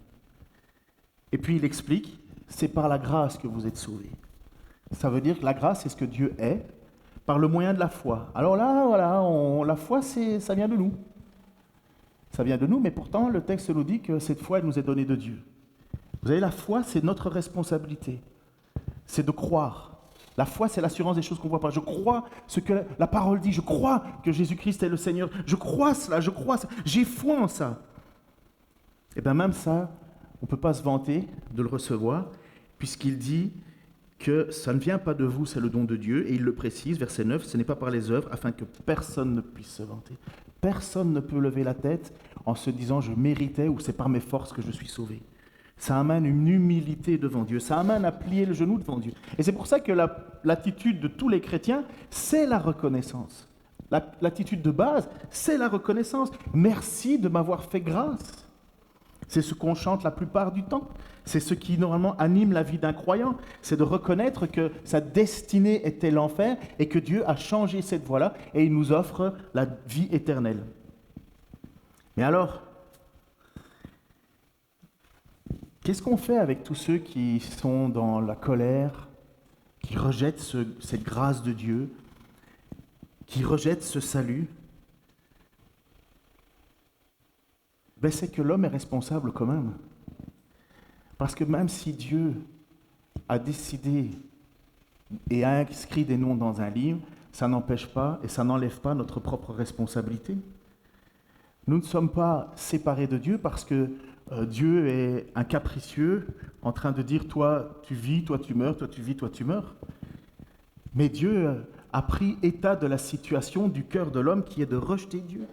Et puis il explique, c'est par la grâce que vous êtes sauvés. Ça veut dire que la grâce, c'est ce que Dieu est, par le moyen de la foi. Alors là, voilà, la foi, ça vient de nous. Ça vient de nous, mais pourtant, le texte nous dit que cette foi, elle nous est donnée de Dieu. Vous savez, la foi, c'est notre responsabilité. C'est de croire. La foi, c'est l'assurance des choses qu'on ne voit pas. Je crois ce que la parole dit. Je crois que Jésus-Christ est le Seigneur. Je crois cela, je crois ça. J'ai foi en ça. Et bien même ça, on ne peut pas se vanter de le recevoir, puisqu'il dit que ça ne vient pas de vous, c'est le don de Dieu. Et il le précise, verset 9, ce n'est pas par les œuvres, afin que personne ne puisse se vanter. Personne ne peut lever la tête en se disant « je méritais » ou « c'est par mes forces que je suis sauvé ». Ça amène une humilité devant Dieu, ça amène à plier le genou devant Dieu. Et c'est pour ça que l'attitude de tous les chrétiens, c'est la reconnaissance. L'attitude de base, c'est la reconnaissance. Merci de m'avoir fait grâce. C'est ce qu'on chante la plupart du temps. C'est ce qui normalement anime la vie d'un croyant. C'est de reconnaître que sa destinée était l'enfer et que Dieu a changé cette voie-là et il nous offre la vie éternelle. Mais alors, qu'est-ce qu'on fait avec tous ceux qui sont dans la colère, qui rejettent cette grâce de Dieu, qui rejettent ce salut? Ben, c'est que l'homme est responsable quand même. Parce que même si Dieu a décidé et a inscrit des noms dans un livre, ça n'empêche pas et ça n'enlève pas notre propre responsabilité. Nous ne sommes pas séparés de Dieu parce que Dieu est un capricieux en train de dire « toi tu vis, toi tu meurs, toi tu vis, toi tu meurs ». Mais Dieu a pris état de la situation du cœur de l'homme qui est de rejeter Dieu.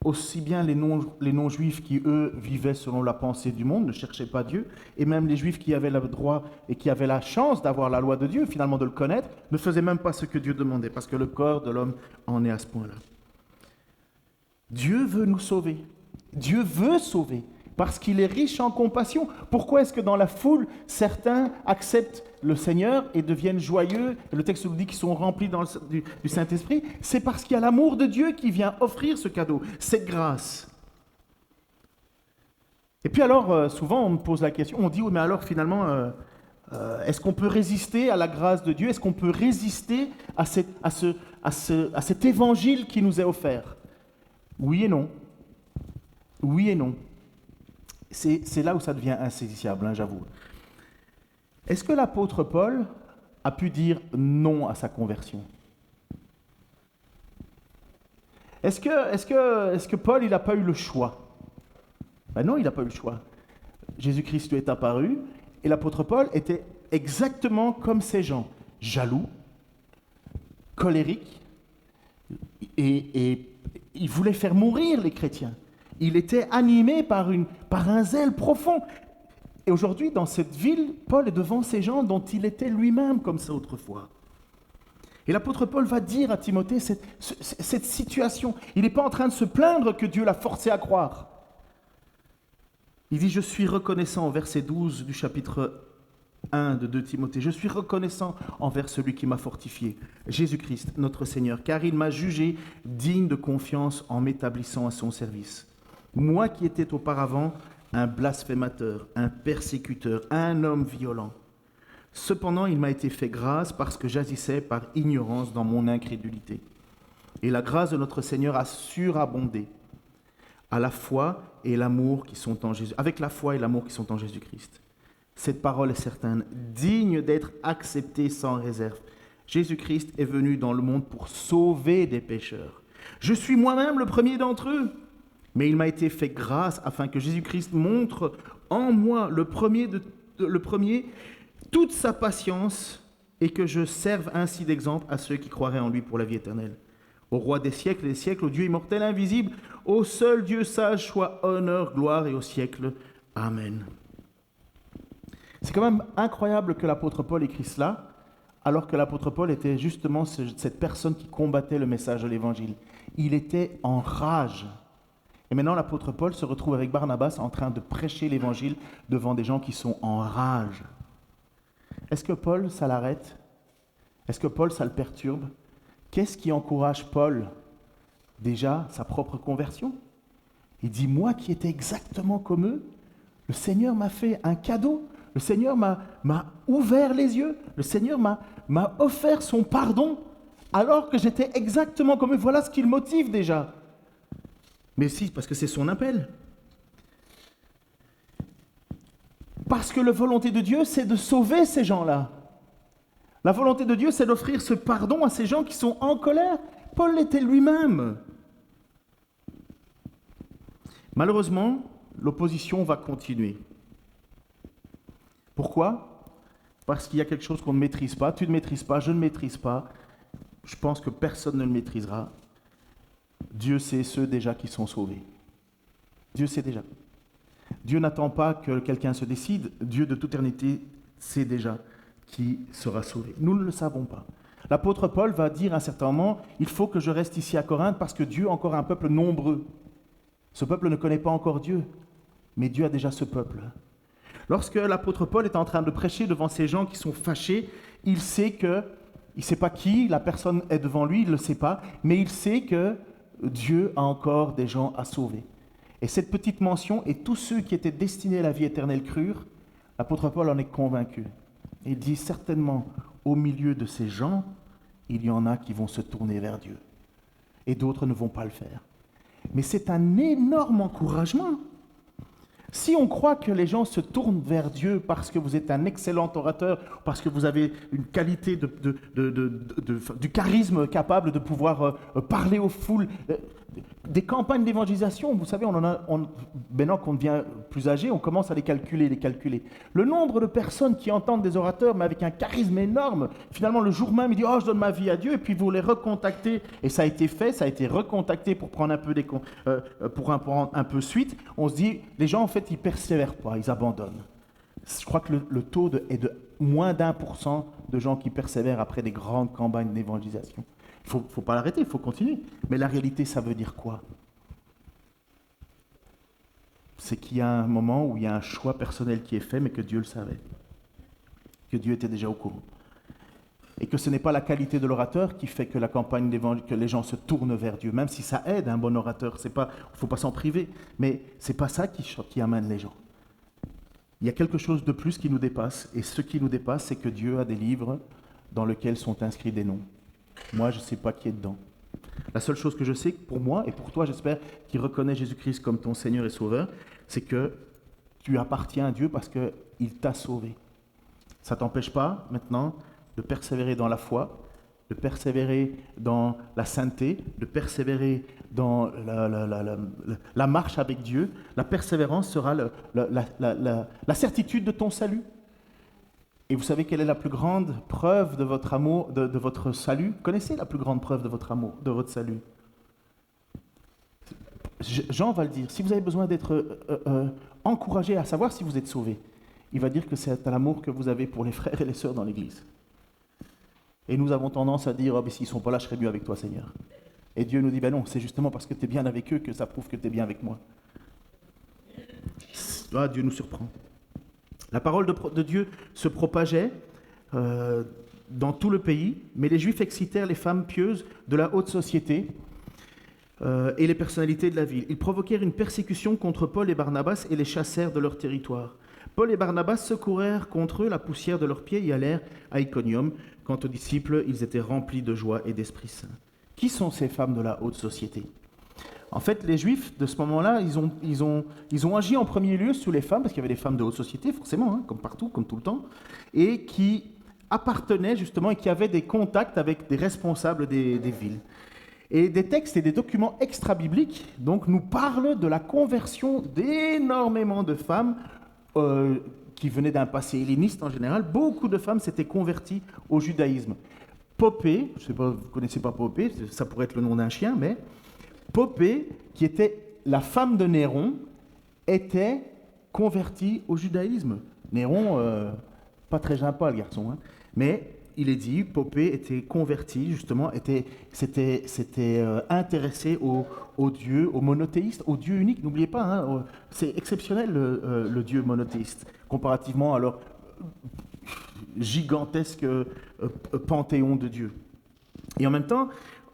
Aussi bien les non-juifs qui, eux, vivaient selon la pensée du monde, ne cherchaient pas Dieu, et même les juifs qui avaient le droit et qui avaient la chance d'avoir la loi de Dieu, finalement de le connaître, ne faisaient même pas ce que Dieu demandait, parce que le corps de l'homme en est à ce point-là. Dieu veut nous sauver. Dieu veut sauver, parce qu'il est riche en compassion. Pourquoi est-ce que dans la foule, certains acceptent le Seigneur et deviennent joyeux? Le texte nous dit qu'ils sont remplis du Saint-Esprit. C'est parce qu'il y a l'amour de Dieu qui vient offrir ce cadeau, cette grâce. Et puis alors, souvent on me pose la question, on dit, oui, mais alors finalement, est-ce qu'on peut résister à la grâce de Dieu? Est-ce qu'on peut résister à cet évangile qui nous est offert? Oui et non. Oui et non. C'est là où ça devient insaisissable, j'avoue. Est-ce que l'apôtre Paul a pu dire non à sa conversion? Est-ce que Paul, il n'a pas eu le choix? Ben non, il n'a pas eu le choix. Jésus-Christ lui est apparu, et l'apôtre Paul était exactement comme ces gens, jaloux, colériques, et il voulait faire mourir les chrétiens. Il était animé par un zèle profond. Et aujourd'hui, dans cette ville, Paul est devant ces gens dont il était lui-même comme ça autrefois. Et l'apôtre Paul va dire à Timothée cette situation. Il n'est pas en train de se plaindre que Dieu l'a forcé à croire. Il dit, je suis reconnaissant, verset 12 du chapitre 1 de 2 Timothée, je suis reconnaissant envers celui qui m'a fortifié, Jésus-Christ, notre Seigneur, car il m'a jugé digne de confiance en m'établissant à son service. Moi qui étais auparavant un blasphémateur, un persécuteur, un homme violent. Cependant, il m'a été fait grâce parce que j'agissais par ignorance dans mon incrédulité. Et la grâce de notre Seigneur a surabondé à la foi et l'amour qui sont en Jésus, avec la foi et l'amour qui sont en Jésus-Christ. Cette parole est certaine, digne d'être acceptée sans réserve. Jésus-Christ est venu dans le monde pour sauver des pécheurs. Je suis moi-même le premier d'entre eux. Mais il m'a été fait grâce afin que Jésus-Christ montre en moi, le premier, toute sa patience et que je serve ainsi d'exemple à ceux qui croiraient en lui pour la vie éternelle. Au roi des siècles et des siècles, au Dieu immortel, invisible, au seul Dieu sage, soit honneur, gloire et au siècle. Amen. C'est quand même incroyable que l'apôtre Paul écrit cela, alors que l'apôtre Paul était justement cette personne qui combattait le message de l'Évangile. Il était en rage. Et maintenant, l'apôtre Paul se retrouve avec Barnabas en train de prêcher l'Évangile devant des gens qui sont en rage. Est-ce que Paul, ça l'arrête? Est-ce que Paul, ça le perturbe? Qu'est-ce qui encourage Paul? Déjà, sa propre conversion. Il dit, moi qui étais exactement comme eux, le Seigneur m'a fait un cadeau. Le Seigneur m'a ouvert les yeux. Le Seigneur m'a offert son pardon alors que j'étais exactement comme eux. Voilà ce qui le motive déjà. Mais si, parce que c'est son appel. Parce que la volonté de Dieu, c'est de sauver ces gens-là. La volonté de Dieu, c'est d'offrir ce pardon à ces gens qui sont en colère. Paul l'était lui-même. Malheureusement, l'opposition va continuer. Pourquoi ? Parce qu'il y a quelque chose qu'on ne maîtrise pas. Tu ne maîtrises pas, je ne maîtrise pas. Je pense que personne ne le maîtrisera. Dieu sait ceux déjà qui sont sauvés. Dieu sait déjà. Dieu n'attend pas que quelqu'un se décide. Dieu de toute éternité sait déjà qui sera sauvé. Nous ne le savons pas. L'apôtre Paul va dire à un certain moment, il faut que je reste ici à Corinthe parce que Dieu a encore un peuple nombreux. Ce peuple ne connaît pas encore Dieu, mais Dieu a déjà ce peuple. Lorsque l'apôtre Paul est en train de prêcher devant ces gens qui sont fâchés, il ne sait pas qui la personne est devant lui, il ne le sait pas, mais il sait que Dieu a encore des gens à sauver. Et cette petite mention, et tous ceux qui étaient destinés à la vie éternelle crurent, l'apôtre Paul en est convaincu. Il dit certainement, au milieu de ces gens, il y en a qui vont se tourner vers Dieu. Et d'autres ne vont pas le faire. Mais c'est un énorme encouragement. Si on croit que les gens se tournent vers Dieu parce que vous êtes un excellent orateur, parce que vous avez une qualité du charisme capable de pouvoir parler aux foules, des campagnes d'évangélisation, vous savez, maintenant qu'on devient plus âgé, on commence à les calculer. Le nombre de personnes qui entendent des orateurs, mais avec un charisme énorme, finalement, le jour même, ils disent « Oh, je donne ma vie à Dieu », et puis vous les recontactez, et ça a été fait, ça a été recontacté pour prendre un peu, un peu suite. On se dit, les gens, en fait, ils ne persévèrent pas, ils abandonnent. Je crois que le taux est de moins d'1% de gens qui persévèrent après des grandes campagnes d'évangélisation. Il ne faut pas l'arrêter, il faut continuer. Mais la réalité, ça veut dire quoi ? C'est qu'il y a un moment où il y a un choix personnel qui est fait, mais que Dieu le savait. Que Dieu était déjà au courant. Et que ce n'est pas la qualité de l'orateur qui fait que la campagne que les gens se tournent vers Dieu, même si ça aide un bon orateur. Il ne faut pas s'en priver. Mais ce n'est pas ça qui amène les gens. Il y a quelque chose de plus qui nous dépasse. Et ce qui nous dépasse, c'est que Dieu a des livres dans lesquels sont inscrits des noms. Moi, je ne sais pas qui est dedans. La seule chose que je sais, pour moi et pour toi, j'espère, qui reconnaît Jésus-Christ comme ton Seigneur et Sauveur, c'est que tu appartiens à Dieu parce qu'il t'a sauvé. Ça ne t'empêche pas, maintenant, de persévérer dans la foi, de persévérer dans la sainteté, de persévérer dans la marche avec Dieu. La persévérance sera la certitude de ton salut. Et vous savez quelle est la plus grande preuve de votre amour, de votre salut ? Connaissez la plus grande preuve de votre amour, de votre salut ? Jean va le dire. Si vous avez besoin d'être encouragé à savoir si vous êtes sauvé, il va dire que c'est à l'amour que vous avez pour les frères et les sœurs dans l'Église. Et nous avons tendance à dire, oh, mais s'ils ne sont pas là, je serai mieux avec toi, Seigneur. Et Dieu nous dit, ben non, c'est justement parce que tu es bien avec eux que ça prouve que tu es bien avec moi. Ah, Dieu nous surprend. La parole de Dieu se propageait dans tout le pays, mais les Juifs excitèrent les femmes pieuses de la haute société et les personnalités de la ville. Ils provoquèrent une persécution contre Paul et Barnabas et les chassèrent de leur territoire. Paul et Barnabas secourèrent contre eux la poussière de leurs pieds et allèrent à Iconium. Quant aux disciples, ils étaient remplis de joie et d'Esprit Saint. Qui sont ces femmes de la haute société ? En fait, les Juifs, de ce moment-là, ils ont agi en premier lieu sous les femmes, parce qu'il y avait des femmes de haute société, forcément, hein, comme partout, comme tout le temps, et qui appartenaient justement et qui avaient des contacts avec des responsables des villes. Et des textes et des documents extra-bibliques donc, nous parlent de la conversion d'énormément de femmes qui venaient d'un passé helléniste en général. Beaucoup de femmes s'étaient converties au judaïsme. Poppée, je ne sais pas, vous ne connaissez pas Poppée, ça pourrait être le nom d'un chien, mais Poppée, qui était la femme de Néron, était convertie au judaïsme. Néron, pas très sympa le garçon, hein, mais il est dit, Poppée était convertie, justement, s'était intéressé au Dieu, au monothéiste, au Dieu unique. N'oubliez pas, hein, c'est exceptionnel le Dieu monothéiste, comparativement à leur gigantesque panthéon de Dieu. Et en même temps,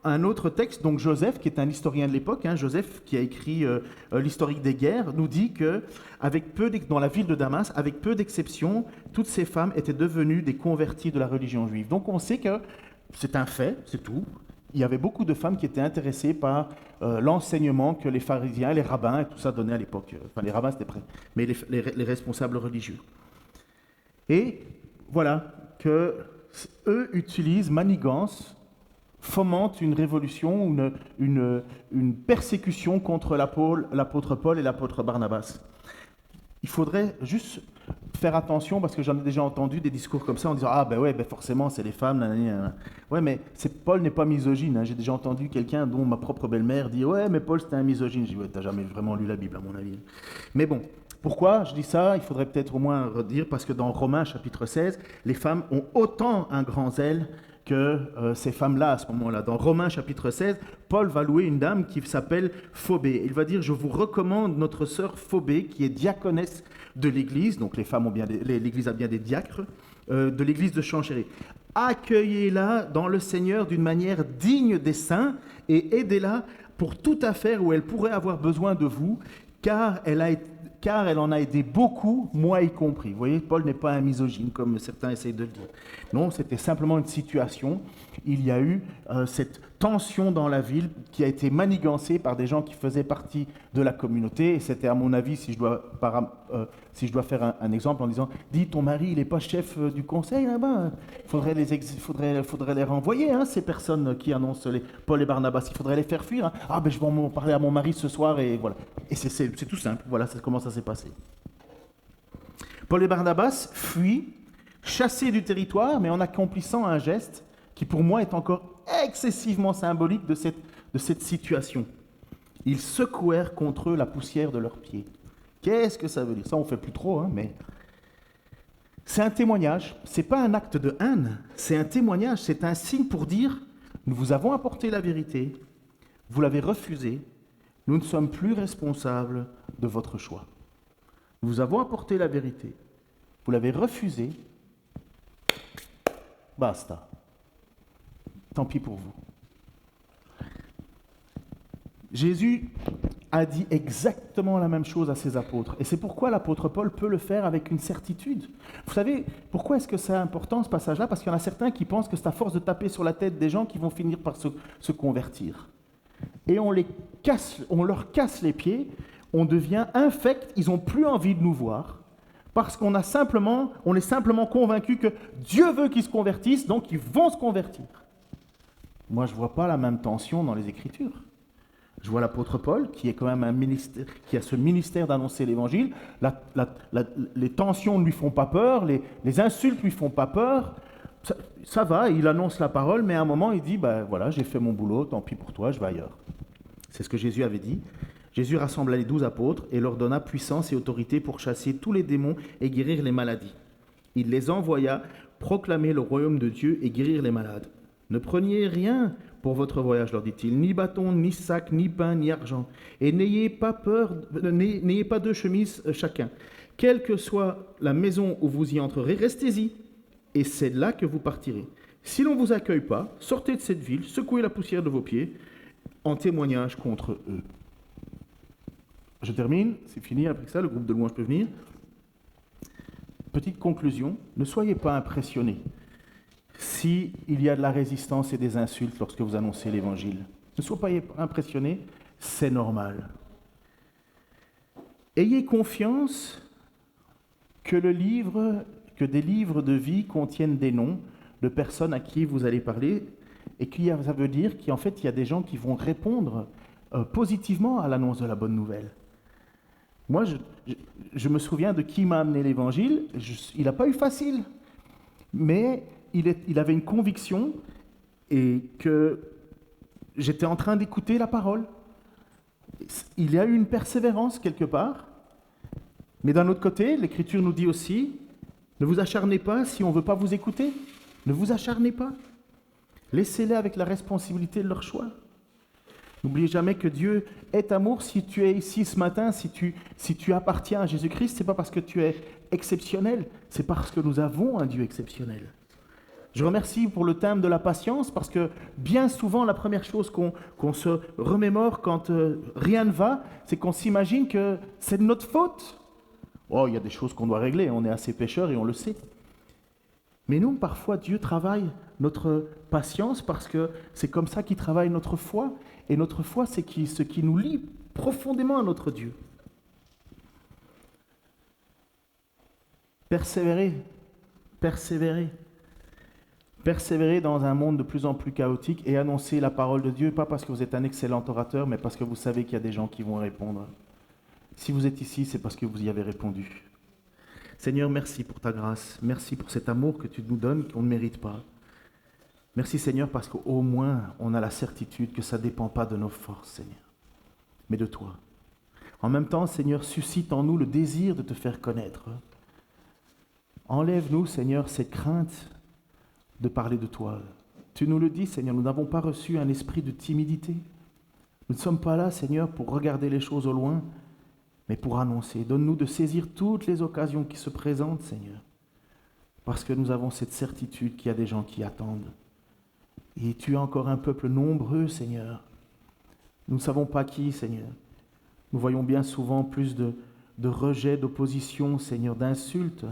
un autre texte, donc Joseph, qui est un historien de l'époque, hein, Joseph qui a écrit l'historique des guerres, nous dit que dans la ville de Damas, avec peu d'exceptions, toutes ces femmes étaient devenues des converties de la religion juive. Donc on sait que c'est un fait, c'est tout. Il y avait beaucoup de femmes qui étaient intéressées par l'enseignement que les pharisiens, les rabbins et tout ça donnaient à l'époque. Enfin, les rabbins, c'était prêt, mais les responsables religieux. Et voilà que eux utilisent manigance, fomentent une révolution, une persécution contre l'apôtre Paul et l'apôtre Barnabas. Il faudrait juste faire attention, parce que j'en ai déjà entendu des discours comme ça en disant « Ah ben ouais, ben forcément c'est les femmes, nanana. » Ouais, mais Paul n'est pas misogyne. Hein. J'ai déjà entendu quelqu'un dont ma propre belle-mère dit « Ouais, mais Paul c'était un misogyne. » Je dis « Ouais, t'as jamais vraiment lu la Bible à mon avis. » Mais bon, pourquoi je dis ça? Il faudrait peut-être au moins redire, parce que dans Romains chapitre 16, les femmes ont autant un grand zèle que ces femmes-là à ce moment-là. Dans Romains chapitre 16, Paul va louer une dame qui s'appelle Phobé. Il va dire « Je vous recommande notre sœur Phobé, qui est diaconesse de l'Église », donc l'Église a bien des diacres, de l'Église de Chanchéry. « Accueillez-la dans le Seigneur d'une manière digne des saints et aidez-la pour toute affaire où elle pourrait avoir besoin de vous, car elle en a aidé beaucoup, moi y compris. » Vous voyez, Paul n'est pas un misogyne, comme certains essayent de le dire. Non, c'était simplement une situation. Il y a eu cette tension dans la ville qui a été manigancée par des gens qui faisaient partie de la communauté. Et c'était, à mon avis, si je dois faire un exemple en disant « Dis, ton mari, il n'est pas chef du conseil là-bas. Il faudrait les renvoyer, hein, ces personnes qui annoncent Paul et Barnabas. Il faudrait les faire fuir. Hein. Ah, ben je vais en parler à mon mari ce soir. » Et voilà. Et c'est tout simple. Voilà, c'est comment ça s'est passé. Paul et Barnabas fuient, chassés du territoire, mais en accomplissant un geste qui pour moi est encore excessivement symbolique de cette situation. Ils secouèrent contre eux la poussière de leurs pieds. Qu'est-ce que ça veut dire? Ça, on ne fait plus trop, hein, mais c'est un témoignage. Ce n'est pas un acte de haine, c'est un témoignage, c'est un signe pour dire « Nous vous avons apporté la vérité, vous l'avez refusée, nous ne sommes plus responsables de votre choix. Nous vous avons apporté la vérité, vous l'avez refusée, basta. Tant pis pour vous. » Jésus a dit exactement la même chose à ses apôtres. Et c'est pourquoi l'apôtre Paul peut le faire avec une certitude. Vous savez, pourquoi est-ce que c'est important ce passage-là? Parce qu'il y en a certains qui pensent que c'est à force de taper sur la tête des gens qui vont finir par se convertir. Et on leur casse les pieds, on devient infect, ils n'ont plus envie de nous voir. Parce qu'on est simplement convaincu que Dieu veut qu'ils se convertissent, donc ils vont se convertir. Moi, je ne vois pas la même tension dans les Écritures. Je vois l'apôtre Paul, qui est quand même qui a ce ministère d'annoncer l'Évangile. Les tensions ne lui font pas peur, les insultes ne lui font pas peur. Ça va, il annonce la parole, mais à un moment, il dit, ben voilà, j'ai fait mon boulot, tant pis pour toi, je vais ailleurs. C'est ce que Jésus avait dit. Jésus rassembla les 12 apôtres et leur donna puissance et autorité pour chasser tous les démons et guérir les maladies. Il les envoya proclamer le royaume de Dieu et guérir les malades. « Ne preniez rien pour votre voyage, leur dit-il, ni bâton, ni sac, ni pain, ni argent, et n'ayez pas deux chemises chacun. Quelle que soit la maison où vous y entrerez, restez-y, et c'est là que vous partirez. Si l'on ne vous accueille pas, sortez de cette ville, secouez la poussière de vos pieds, en témoignage contre eux. » Je termine, c'est fini, après ça, le groupe de louanges peut venir. Petite conclusion, ne soyez pas impressionnés s'il y a de la résistance et des insultes lorsque vous annoncez l'Évangile. Ne soyez pas impressionnés, c'est normal. Ayez confiance que des livres de vie contiennent des noms de personnes à qui vous allez parler, et ça veut dire qu'en fait, il y a des gens qui vont répondre positivement à l'annonce de la bonne nouvelle. Moi, je me souviens de qui m'a amené l'Évangile. Il n'a pas eu facile, mais il avait une conviction et que j'étais en train d'écouter la parole. Il y a eu une persévérance quelque part, mais d'un autre côté, l'Écriture nous dit aussi, ne vous acharnez pas si on ne veut pas vous écouter. Ne vous acharnez pas. Laissez-les avec la responsabilité de leur choix. N'oubliez jamais que Dieu est amour. Si tu es ici ce matin, si tu appartiens à Jésus-Christ, ce n'est pas parce que tu es exceptionnel, c'est parce que nous avons un Dieu exceptionnel. Je remercie pour le thème de la patience, parce que bien souvent, la première chose qu'on se remémore quand rien ne va, c'est qu'on s'imagine que c'est de notre faute. Oh, il y a des choses qu'on doit régler, on est assez pécheurs et on le sait. Mais nous, parfois, Dieu travaille notre patience parce que c'est comme ça qu'il travaille notre foi. Et notre foi, c'est ce qui nous lie profondément à notre Dieu. Persévérer Persévérer. Persévérer dans un monde de plus en plus chaotique et annoncer la parole de Dieu, pas parce que vous êtes un excellent orateur, mais parce que vous savez qu'il y a des gens qui vont répondre. Si vous êtes ici, c'est parce que vous y avez répondu. Seigneur, merci pour ta grâce. Merci pour cet amour que tu nous donnes, qu'on ne mérite pas. Merci Seigneur, parce qu'au moins, on a la certitude que ça ne dépend pas de nos forces, Seigneur, mais de toi. En même temps, Seigneur, suscite en nous le désir de te faire connaître. Enlève-nous, Seigneur, cette crainte de parler de toi. Tu nous le dis, Seigneur, nous n'avons pas reçu un esprit de timidité. Nous ne sommes pas là, Seigneur, pour regarder les choses au loin, mais pour annoncer. Donne-nous de saisir toutes les occasions qui se présentent, Seigneur, parce que nous avons cette certitude qu'il y a des gens qui attendent. Et tu as encore un peuple nombreux, Seigneur. Nous ne savons pas qui, Seigneur. Nous voyons bien souvent plus de rejet, d'opposition, Seigneur, d'insultes.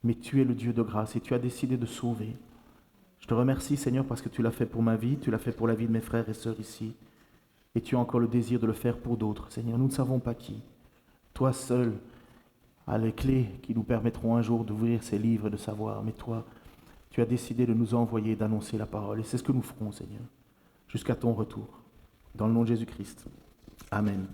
Mais tu es le Dieu de grâce et tu as décidé de sauver. Je te remercie, Seigneur, parce que tu l'as fait pour ma vie, tu l'as fait pour la vie de mes frères et sœurs ici. Et tu as encore le désir de le faire pour d'autres, Seigneur. Nous ne savons pas qui. Toi seul as les clés qui nous permettront un jour d'ouvrir ces livres et de savoir. Mais toi, tu as décidé de nous envoyer, d'annoncer la parole. Et c'est ce que nous ferons, Seigneur, jusqu'à ton retour. Dans le nom de Jésus-Christ. Amen.